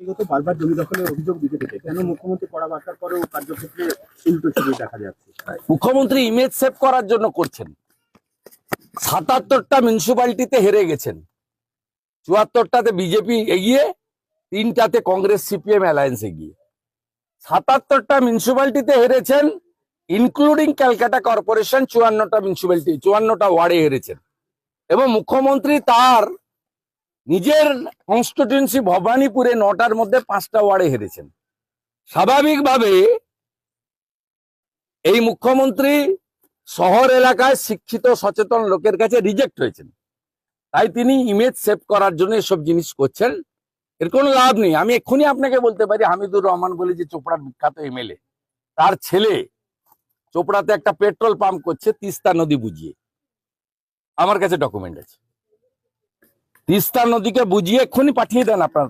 বিগত বারবার জমি দখলের অভিযোগ দিতে থেকে কেন মুখ্যমন্ত্রী কড়া বার্তার পরেও কার্যক্ষেত্রে উল্টো ছবি দেখা যাচ্ছে? মুখ্যমন্ত্রী ইমেজ সেভ করার জন্য করছেন। ৭৭টা মিউনিসিপ্যালিটিতে হেরে গেছেন, ৭৪টাতে বিজেপি এগিয়ে, 3টাতে কংগ্রেস সিপিএম অ্যালায়েন্স এগিয়ে। ৭৭টা মিউনিসিপ্যালিটিতে হেরেছেন, ইনক্লুডিং ক্যালকাটা কর্পোরেশন। ৫৪টা মিউনিসিপ্যালিটি, ৫৪টা ওয়ার্ডে হেরেছেন। এবং মুখ্যমন্ত্রী তার নিজের কনস্টিটিউয়েন্সি ভবানীপুরে ৯টার মধ্যে 5টা ওয়ার্ডে হেরেছেন। স্বাভাবিকভাবে এই মুখ্যমন্ত্রী শহর এলাকায় শিক্ষিত সচেতন লোকের কাছে রিজেক্ট হয়েছেন, তাই তিনি ইমেজ সেভ করার জন্য এসব জিনিস করছেন। এর কোনো লাভ নেই। আমি এক্ষুনি আপনাকে বলতে পারি, হামিদুর রহমান বলে যে চোপড়ার বিখ্যাত এমএলএ, তার ছেলে চোপড়াতে একটা পেট্রোল পাম্প করছে তিস্তা নদী বুঝিয়ে। আমার কাছে ডকুমেন্ট আছে। তিস্তা নদীকে বুঝিয়ে এক্ষুনি পাঠিয়ে দেন আপনার